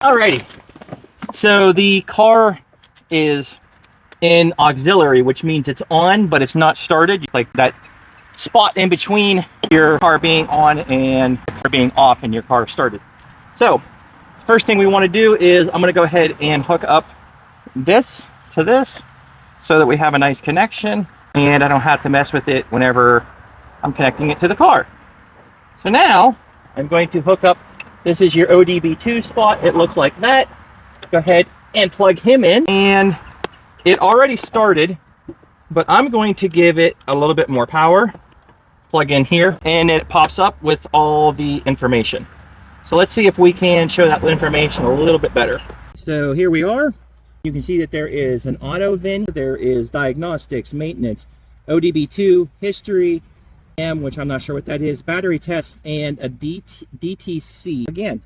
Alrighty, so the car is in auxiliary, which means it's on, but it's not started. Like that spot in between your car being on and your car being off and your car started. So first thing we want to do is I'm going to go ahead and hook up this to this so that we have a nice connection and I don't have to mess with it whenever I'm connecting it to the car. So now I'm going to hook up, this is your OBD2 spot. It looks like that. Go ahead and plug him in, and it already started, but I'm going to give it a little bit more power. Plug in here and it pops up with all the information. So let's see if we can show that information a little bit better. So here we are. You can see that there is an AutoVIN, there is Diagnostics, Maintenance, OBD2, History, which I'm not sure what that is, battery test, and a DTC. Again,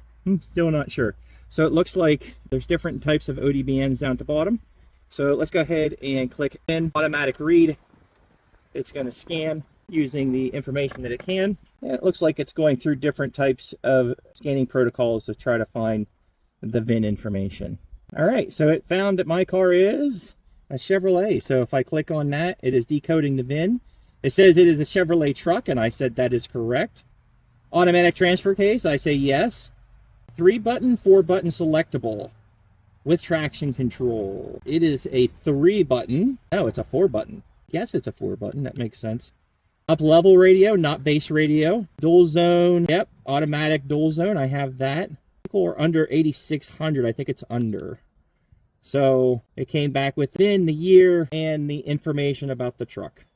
still not sure. So it looks like there's different types of OBDs down at the bottom. So let's go ahead and click in automatic read. It's going to scan using the information that it can. And it looks like it's going through different types of scanning protocols to try to find the VIN information. All right, so it found that my car is a Chevrolet. So if I click on that, it is decoding the VIN. It says it is a Chevrolet truck, and I said that is correct. Automatic transfer case, I say yes. 3-button, 4-button selectable with traction control. It is a 3-button. No, it's a 4-button. Yes, it's a 4-button. That makes sense. Up level radio, not base radio. Dual zone. Yep, automatic dual zone. I have that. Or under 8,600. I think it's under. So it came back within the year and the information about the truck.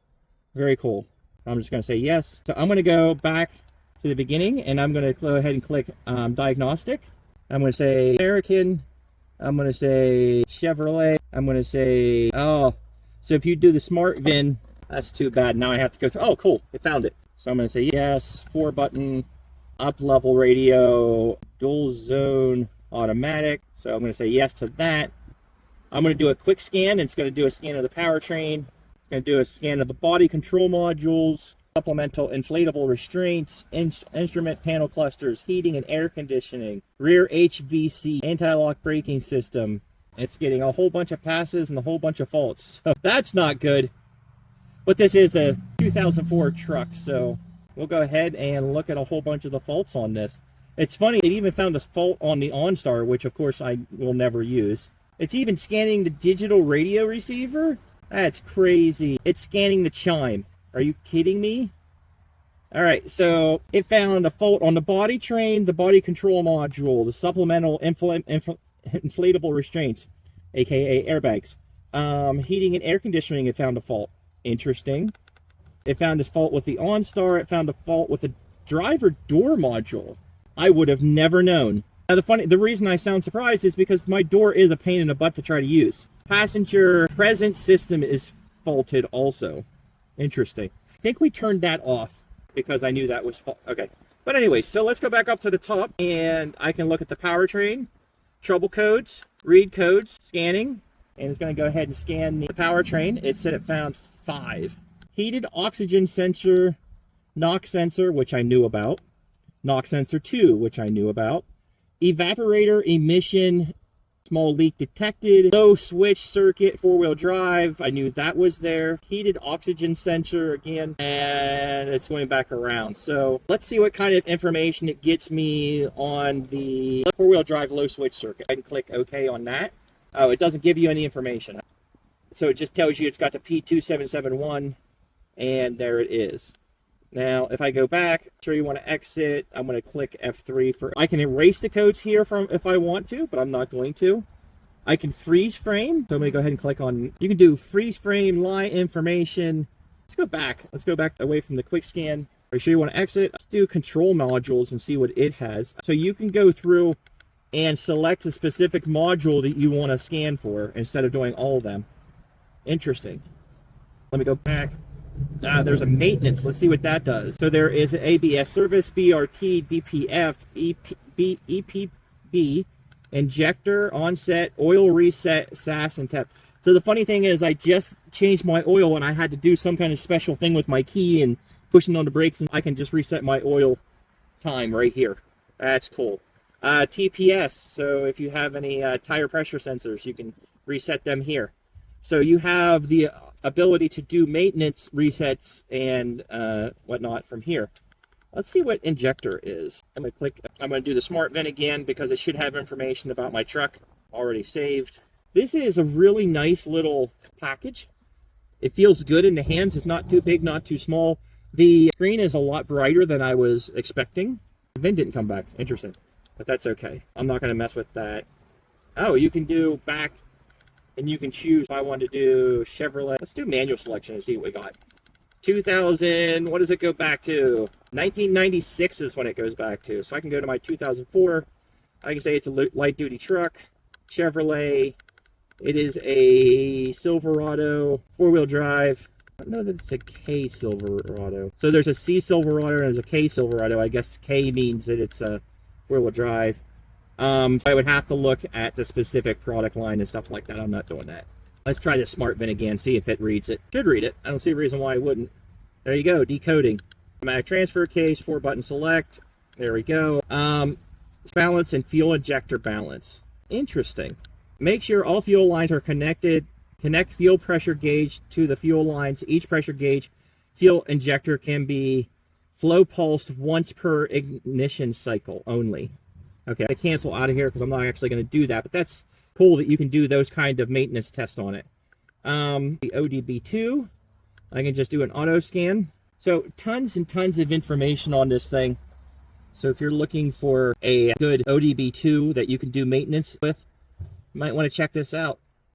Very cool. I'm just going to say yes. So I'm going to go back to the beginning and I'm going to go ahead and click diagnostic. I'm going to say American. I'm going to say Chevrolet. I'm going to say, oh, so if you do the smart VIN, that's too bad. Now I have to go through. Oh, cool. It found it. So I'm going to say yes, 4-button, up level radio, dual zone, automatic. So I'm going to say yes to that. I'm going to do a quick scan. It's going to do a scan of the powertrain. It's going to do a scan of the body control modules, supplemental inflatable restraints, instrument panel clusters, heating and air conditioning, rear HVC, anti-lock braking system. It's getting a whole bunch of passes and a whole bunch of faults. So that's not good. But this is a 2004 truck, so we'll go ahead and look at a whole bunch of the faults on this. It's funny, it even found a fault on the OnStar, which of course I will never use. It's even scanning the digital radio receiver. That's crazy. It's scanning the chime. Are you kidding me? All right, so it found a fault on the body train, the body control module, the supplemental inflatable restraints, aka airbags. Heating and air conditioning, it found a fault. Interesting. It found a fault with the OnStar. It found a fault with the driver door module. I would have never known. Now the reason I sound surprised is because my door is a pain in the butt to try to use. Passenger present system is faulted also. Interesting. I think we turned that off because I knew that was fault. Okay. But anyway, so let's go back up to the top and I can look at the powertrain, trouble codes, read codes, scanning, and it's going to go ahead and scan the powertrain. It said it found 5. Heated oxygen sensor, knock sensor, which I knew about. Knock sensor 2, which I knew about. Evaporator emission, small leak detected. Low switch circuit, 4-wheel drive. I knew that was there. Heated oxygen sensor again. And it's going back around. So let's see what kind of information it gets me on the 4-wheel drive low switch circuit. I can click OK on that. Oh, it doesn't give you any information. So it just tells you it's got the P2771. And there it is. Now, if I go back, sure you want to exit, I'm going to click F3 for, I can erase the codes here from if I want to, but I'm not going to. I can freeze frame. So I'm going to go ahead and click on, you can do freeze frame, line information. Let's go back. Let's go back away from the quick scan. Are you sure you want to exit? Let's do control modules and see what it has. So you can go through and select a specific module that you want to scan for instead of doing all of them. Interesting. Let me go back. There's a maintenance. Let's see what that does. So there is an ABS service, BRT, DPF, EPB, injector, onset, oil reset, SAS, and TEP. So the funny thing is I just changed my oil and I had to do some kind of special thing with my key and pushing on the brakes, and I can just reset my oil time right here. That's cool. TPS, so if you have any tire pressure sensors, you can reset them here. So you have the ability to do maintenance resets and whatnot from here. Let's see what injector is. I'm going to do the smart VIN again because it should have information about my truck already saved. This is a really nice little package. It feels good in the hands. It's not too big, not too small. The screen is a lot brighter than I was expecting. The VIN didn't come back. Interesting. But that's okay. I'm not going to mess with that. Oh, you can do back, and you can choose if I want to do Chevrolet. Let's do manual selection and see what we got. 2000, what does it go back to? 1996 is when it goes back to. So I can go to my 2004. I can say it's a light-duty truck. Chevrolet. It is a Silverado, four-wheel drive. I don't know that it's a K Silverado. So there's a C Silverado and there's a K Silverado. I guess K means that it's a four-wheel drive. So I would have to look at the specific product line and stuff like that. I'm not doing that. Let's try the smart VIN again, see if it reads it. Should read it. I don't see a reason why it wouldn't. There you go, decoding. Automatic transfer case, 4-button select. There we go. Balance and fuel injector balance. Interesting. Make sure all fuel lines are connected. Connect fuel pressure gauge to the fuel lines. Each pressure gauge fuel injector can be flow pulsed once per ignition cycle only. Okay, I cancel out of here because I'm not actually going to do that, but that's cool that you can do those kind of maintenance tests on it. The OBD2, I can just do an auto scan. So tons and tons of information on this thing. So if you're looking for a good OBD2 that you can do maintenance with, you might want to check this out.